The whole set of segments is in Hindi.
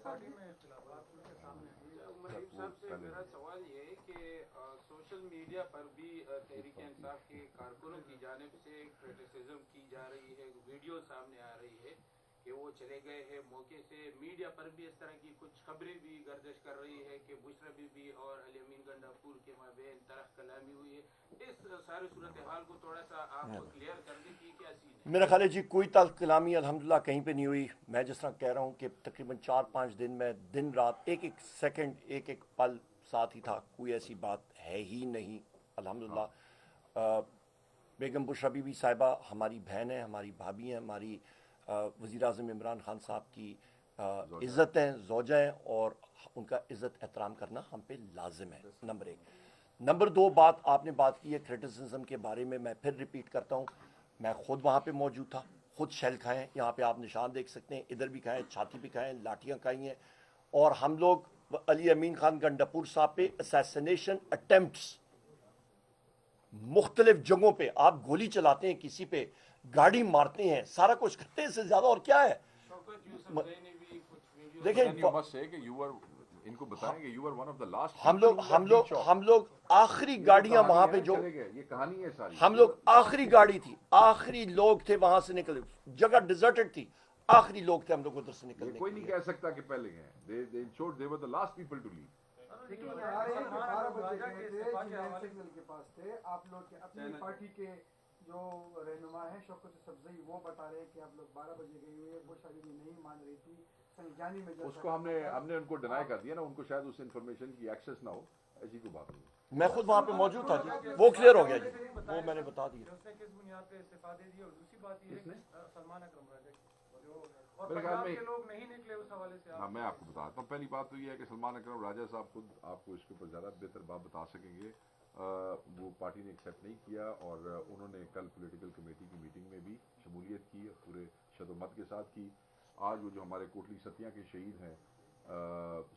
मरीम साहब से मेरा सवाल ये है कि सोशल मीडिया पर भी तहरीक इंसाफ के कारकुनों की जानिब से क्रिटिसिज्म की जा रही है, वीडियो सामने आ रही है कि वो चले गए हैं मौके से। मीडिया पर भी इस तरह की कुछ खबरें भी गर्दिश कर रही है कि बुशरा बीबी और अली अमीन गंडापुर के माबेन तरह कलामी हुई है। इस सारी सूरत हाल को थोड़ा सा आप क्लियर कर दें कि क्या सीन है। मेरा ख्याल है जी कोई तल्ख कलामी अल्हम्दुलिल्लाह कहीं पे नहीं हुई। मैं जिस तरह कह रहा हूँ कि तकरीबन 4-5 दिन में दिन रात एक एक सेकंड एक एक पल साथ ही था, कोई ऐसी बात है ही नहीं अल्हम्दुलिल्लाह। बेगम बुशरा बीबी साहिबा हमारी बहन है, हमारी भाभी हैं, हमारी वज़ीर आज़म इमरान खान साहब की इज़्ज़त हैं, ज़ौजा हैं, और उनका इज़्ज़त एहतराम करना हम पे लाजिम है, नंबर एक। नंबर दो, बात आपने बात की है क्रिटिसिज्म के बारे में, मैं फिर रिपीट करता हूँ, मैं खुद वहाँ पे मौजूद था, खुद शेल खाएँ, यहाँ पे आप निशान देख सकते हैं, इधर भी खाएँ, छाती भी खाएँ, लाठियाँ खाई हैं, और हम लोग अली अमीन खान गंडापुर साहब पे असैसिनेशन अटेम्प्ट्स मुख्तलिफ जगहों पे, आप गोली चलाते हैं किसी पे, गाड़ी मारते हैं, सारा कुछ करते हैं, इससे ज्यादा और क्या है। देखें इनको बताएं कि you are one of the last हम लोग आखिरी गाड़ियां वहां पे जो ये कहानी है सारी, हम लोग आखिरी गाड़ी थी, आखिरी लोग थे वहां से निकले, जगह डिजर्टेड थी, आखिरी लोग थे हम लोग उधर से निकलने। कोई नहीं कह सकता कि पहले गए, they were the last people to leave। के पास थे आप लोग के अपनी पार्टी के जो रहनुमा है शौकत सब्ज़ी, वो बता रहे हैं कि आप लोग 12 बजे गए हुए, वो शायद नहीं मान रही थी, संजानी में उसको हमने उनको डिनाई कर दिया ना, उनको शायद उस इंफॉर्मेशन की एक्सेस ना हो, ऐसी कोई बात नहीं। मैं खुद वहां पे मौजूद था जी, वो क्लियर हो गया जी, वो मैंने बता दिया। किस बुनियाद पे इस्तीफा दे दिया, और दूसरी बात ये है सलमान अकरम राजा और मेरे ख्याल में लोग नहीं निकले उस हवाले से। हाँ, मैं आपको बताता हूँ। पहली बात तो ये है कि सलमान अकरम राजा साहब खुद आपको इसके ऊपर ज़्यादा बेहतर बात बता सकेंगे। वो पार्टी ने एक्सेप्ट नहीं किया, और उन्होंने कल पॉलिटिकल कमेटी की मीटिंग में भी शमूलियत की, पूरे शदोमत के साथ की। आज वो जो हमारे कोटली सतिया के शहीद हैं,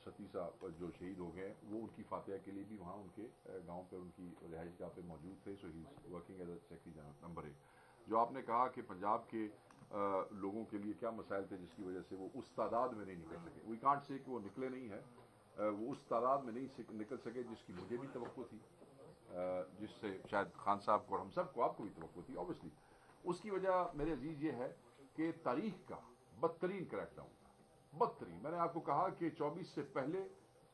सती साहब जो शहीद हो गए, वो उनकी फातिहा के लिए भी वहाँ उनके गांव पर उनकी रिहाइश गाह पे मौजूद थे। So he is working as a secretary general. Number एक, जो आपने कहा कि पंजाब के लोगों के लिए क्या मसाइल थे जिसकी वजह से वो उस तादाद में नहीं निकल सके। वी कांट से कि वो निकले नहीं हैं, वो उस तादाद में नहीं निकल सके जिसकी मुझे भी तवक्को थी, जिससे शायद खान साहब को और हम सबको, आपको भी तवक्को थी ऑब्वियसली। उसकी वजह मेरे अजीज ये है कि तारीख का बदतरीन क्रैकडाउन, बदतरीन। मैंने आपको कहा कि 24 से पहले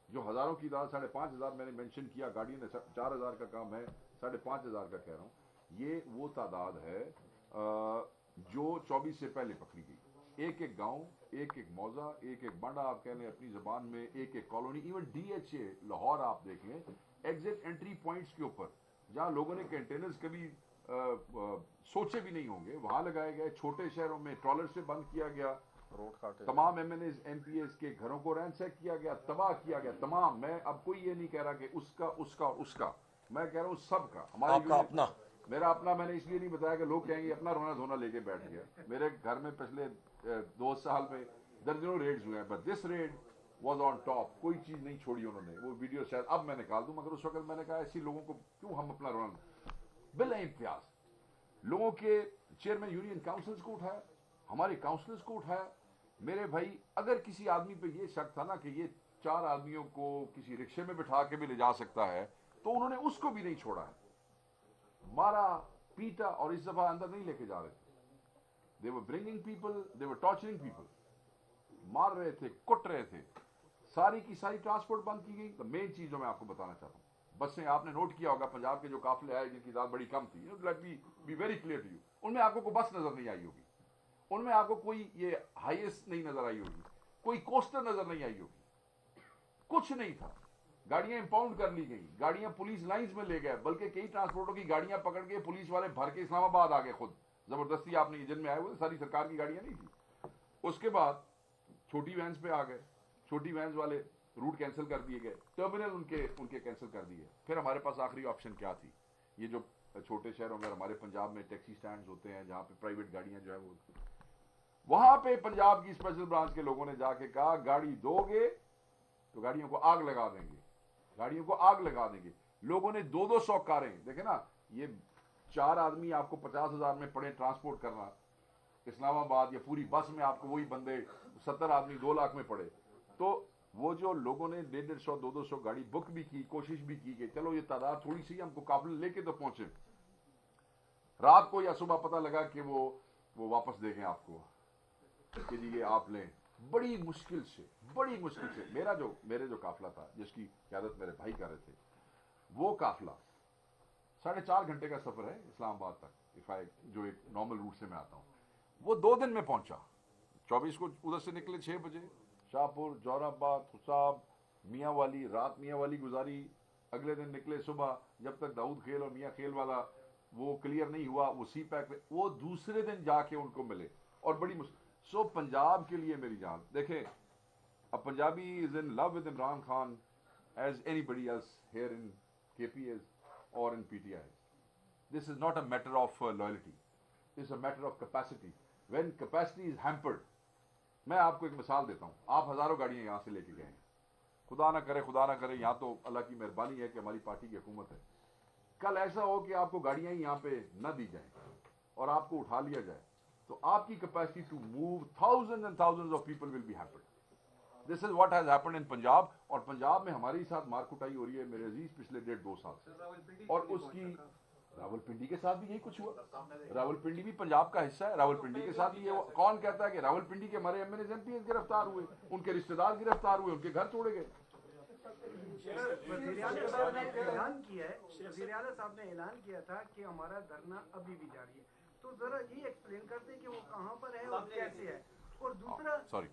जो हज़ारों की तादाद, 5,500 मैंने मेंशन किया, गाड़ियों ने 4,000 का काम है, 5,500 का कह रहा हूँ, ये वो तादाद है जो 24 से पहले पकड़ी गई। एक एक गांव, एक एक मौजा, एक एक बांडा, आप कह लें अपनी जबान में, एक एक कॉलोनी, इवन DHA लाहौर आप देख लें, एग्जिट एंट्री पॉइंट्स के ऊपर जहां लोगों ने कंटेनर्स कभी सोचे भी नहीं होंगे, वहां लगाए गए। छोटे शहरों में ट्रॉलर से बंद किया गया, तमाम MNAs MPAs के घरों को रैंसैक किया गया, तबाह किया गया तमाम। मैं अब कोई ये नहीं कह रहा कि उसका उसका और उसका, मैं कह रहा हूँ सबका। आपका अपना, मेरा अपना मैंने इसलिए नहीं बताया कि लोग कहेंगे अपना रोना धोना लेके बैठ गया। मेरे घर में पिछले 2 साल में दर्जनों रेड्स हुए हैं, but this red was on top. कोई चीज नहीं छोड़ी उन्होंने। वो वीडियो शायद अब मैं निकाल दूं, मगर उस वक्त मैंने कहा ऐसी लोगों को क्यों हम अपना रोना। बिला इम्तियाज लोगों के चेयरमैन यूनियन काउंसिल्स को उठाया, हमारे काउंसिलर्स को उठाया। मेरे भाई, अगर किसी आदमी पे ये शक था ना कि ये 4 आदमियों को किसी रिक्शे में बिठा के भी ले जा सकता है, तो उन्होंने उसको भी नहीं छोड़ा है। मारा, पीटा, और इस दफा अंदर नहीं लेके जा रहे थे। दे वर ब्रिंगिंग पीपल, दे वर टॉर्चरिंग पीपल, मार रहे थे, कुट रहे थे। सारी की सारी ट्रांसपोर्ट बंद की गई। तो मेन चीज जो मैं आपको बताना चाहता हूँ, बसें आपने नोट किया होगा, पंजाब के जो काफिले आए जिनकी तादाद बड़ी कम थी, let me be very clear to you, उनमें आपको कोई बस नजर नहीं आई होगी, उनमें आपको कोई ये हाईएस्ट नहीं नजर आई होगी, कोई कोस्टर नजर नहीं आई होगी, कुछ नहीं था। गाड़ियां इंपाउंड कर ली गई, गाड़ियां पुलिस लाइंस में ले गए, बल्कि कई ट्रांसपोर्टरों की गाड़ियां पकड़ के पुलिस वाले भर के इस्लामाबाद आ गए खुद जबरदस्ती। आपने जिनमें आए हुए सारी सरकार की गाड़ियां नहीं थी। उसके बाद छोटी वैन्स पे आ गए, छोटी वैन्स वाले रूट कैंसिल कर दिए गए, टर्मिनल उनके कैंसिल कर दिए। फिर हमारे पास आखिरी ऑप्शन क्या थी, ये जो छोटे शहरों में, हमारे पंजाब में टैक्सी स्टैंड होते हैं जहां पे प्राइवेट गाड़ियां जो है वो, वहां पे पंजाब की स्पेशल ब्रांच के लोगों ने जाके कहा गाड़ी दोगे तो गाड़ियों को आग लगा देंगे, गाड़ियों को आग लगा देंगे। लोगों ने 200 कारें, देखे ना, ये 4 आदमी आपको 50,000 में पड़े ट्रांसपोर्ट करना इस्लामाबाद, या पूरी बस में आपको वही बंदे 70 आदमी 2 लाख में पड़े, तो वो जो लोगों ने 150-150, 200 गाड़ी बुक भी की, कोशिश भी की कि चलो ये तादाद थोड़ी सी हमको काबुल लेके तो पहुंचे, रात को या सुबह पता लगा कि वो वापस देंगे आपको कि जी ये आप लें। बड़ी मुश्किल से मेरे जो काफिला था जिसकी क़यादत मेरे भाई कर रहे थे, वो काफिला 4.5 घंटे का सफर है इस्लामाबाद तक, जो एक नॉर्मल रूट से मैं आता हूँ, वो 2 दिन में पहुंचा। 24 को उधर से निकले 6 बजे, शाहपुर, जौहराबाद, हुसाब, मियाँ वाली, रात मियाँ वाली गुजारी, अगले दिन निकले सुबह, जब तक दाऊद खेल और मियाँ खेल वाला वो क्लियर नहीं हुआ, वो सी पैक, वो दूसरे दिन जाके उनको मिले। और बड़ी मुश्किल। सो पंजाब के लिए मेरी जान देखें, a Punjabi is in love with Imran Khan as anybody else here in KP is or in PTI. This is not a matter of loyalty, is a matter of capacity. When capacity is hampered, मैं आपको एक मिसाल देता हूं, आप हजारों गाड़ियां यहां से लेके गए हैं, खुदा ना करे यहां तो अल्लाह की मेहरबानी है कि हमारी पार्टी की हुकूमत है, कल ऐसा हो कि आपको गाड़ियां ही यहां पे न दी जाए और आपको उठा लिया जाए, तो आपकी capacity to move thousands and thousands of people will be happened. This is what has happened in Punjab. और पंजाब में हमारे साथ मार कुटाई हो रही है मेरे अजीज पिछले 1.5-2 साल से, और उसकी रावलपिंडी के साथ भी यही कुछ हुआ। रावलपिंडी भी पंजाब का हिस्सा है, रावलपिंडी के साथ भी ये कौन कहता है कि रावलपिंडी के हमारे एमएनएस एमपीएस गिरफ्तार हुए, उनके रिश्तेदार गिरफ्तार हुए, उनके घर तोड़े गए। वज़ीर आला साहब ने ऐलान किया था कि हमारा धरना अभी भी जारी है, तो जरा ये एक्सप्लेन करते हैं कि वो कहाँ पर है और कैसे है। और दूसरा सर,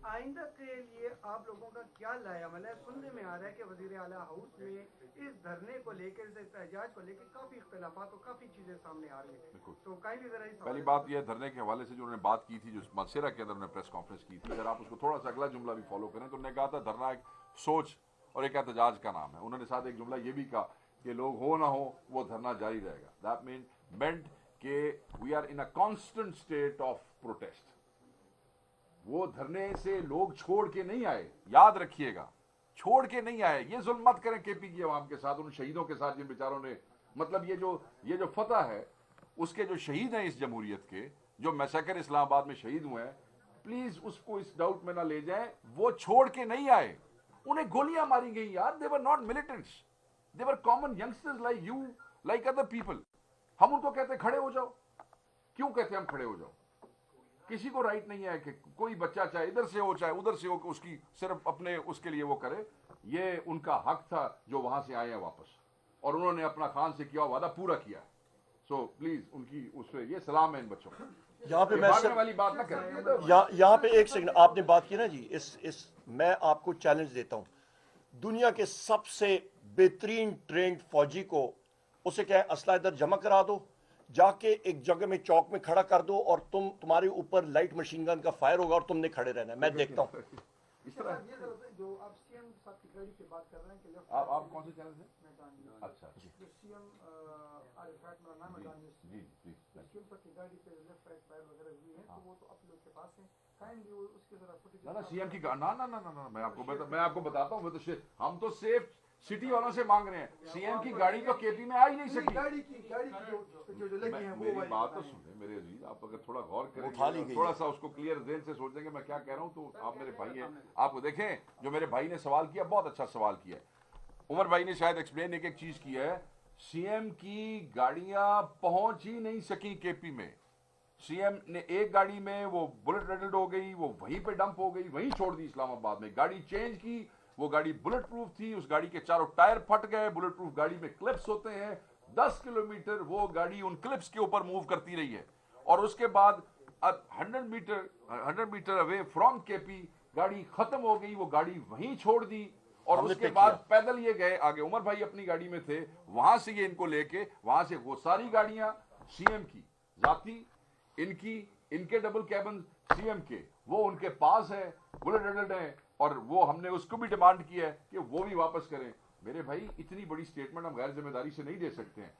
आइंदा के लिए आप लोगों का क्या लायामल है? सुनने में आ रहा है कि वज़ीर आला हाउस में इस धरने को लेकर, इस एहतजाज को लेकर काफी इख्तिलाफात और काफी चीजें सामने आ रही है, तो काइंडली जरा इस पहली बात यह धरने के हवाले से जो उन्होंने बात की थी, जो मदसेरा के अंदर उन्होंने प्रेस कॉन्फ्रेंस की थी, अगर आप उसको थोड़ा सा अगला जुमला भी फॉलो करें तो उन्होंने कहा था धरना एक सोच और एक एहतजाज का नाम है। उन्होंने साथ एक जुमला ये भी कहा कि लोग हो ना हो वो धरना जारी रहेगा। दैट मीन मेंट कि we are in a constant state of protest. वो धरने से लोग छोड़ के नहीं आए, याद रखिएगा, छोड़ के नहीं आए। ये जुल्म मत करें केपी की आवाम के साथ, उन शहीदों के साथ जिन बेचारों ने, मतलब ये जो फतह है उसके जो शहीद हैं इस जमहूरियत के, जो मैसेकर इस्लामाबाद में शहीद हुए हैं, प्लीज उसको इस डाउट में ना ले जाएं। वो छोड़ के नहीं आए, उन्हें गोलियां मारी गई यार। They were not militants, they were common youngsters like you, like other people. हम उनको कहते खड़े हो जाओ, क्यों कहते हम खड़े हो जाओ? किसी को राइट नहीं है कि कोई बच्चा चाहे इधर से हो चाहे उधर से हो, उसकी सिर्फ अपने उसके लिए वो करे। ये उनका हक था जो वहां से आए हैं वापस, और उन्होंने अपना खान से किया वादा पूरा किया। सो प्लीज उनकी उससे ये सलाम है इन बच्चों को। यहाँ पे मैं वाली बात ना करें। यहाँ पे एक सेकंड, आपने बात की ना जी, इस मैं आपको चैलेंज देता हूँ, दुनिया के सबसे बेहतरीन ट्रेंड फौजी को उसे क्या है, असला इधर जमा करा दो, जाके एक जगह में चौक में खड़ा कर दो और तुम्हारे ऊपर लाइट मशीन गन का फायर होगा और तुमने खड़े रहना है। मैं देखता हूँ इस तरह। जो आप सीएम साहब की गाड़ी की बात कर रहे हैं कि आप कौन से चैनल से? अच्छा जी, जो सीएम आरिफात मेरा नाम है जी जी, सीएम साहब की गाड़ी पे लेफ्ट राइट फायर वगैरह हुई है, तो वो तो आप लोग के पास है, काइंडली उसके जरा फुटेज। ना सीएम की ना मैं आपको बताता हूँ। हम तो सेफ सिटी वालों से मांग रहे हैं। सीएम की गाड़ी तो केपी में आ ही नहीं सकी। गाड़ी की जो लगी है वो मेरी बात तो सुने मेरे अजीज, आप अगर थोड़ा गौर उठा ली करेंगे, गई थोड़ा सा उसको क्लियर जेन से सोचेंगे मैं क्या कह रहा हूँ, तो आप मेरे भाई हैं। आपको देखें, जो मेरे भाई ने सवाल किया, बहुत अच्छा सवाल किया है। उमर भाई ने शायद एक्सप्लेन एक चीज की है। सीएम की गाड़ियां पहुंच ही नहीं सकी केपी में। सीएम ने एक गाड़ी में वो बुलेट रेडल्ड हो गई, वो वहीं पे डंप हो गई, वहीं छोड़ दी इस्लामाबाद में। गाड़ी चेंज की, वो गाड़ी बुलेट प्रूफ थी, उस गाड़ी के चारों टायर फट गए। बुलेट प्रूफ गाड़ी में क्लिप्स होते हैं, 10 किलोमीटर वो गाड़ी उन क्लिप्स के ऊपर मूव करती रही है। और उसके बाद 100 मीटर अवे फ्रॉम केपी गाड़ी खत्म हो गई, वो गाड़ी वहीं छोड़ दी। और उसके बाद पैदल ये गए आगे। उमर भाई अपनी गाड़ी में थे, वहां से ये इनको लेके, वहां से वो सारी गाड़ियां सीएम की जाती, इनके डबल कैबिन सीएम के, वो उनके पास है, बुलेट रेडल्ड है। और वो हमने उसको भी डिमांड की है कि वो भी वापस करें। मेरे भाई, इतनी बड़ी स्टेटमेंट हम गैर जिम्मेदारी से नहीं दे सकते हैं।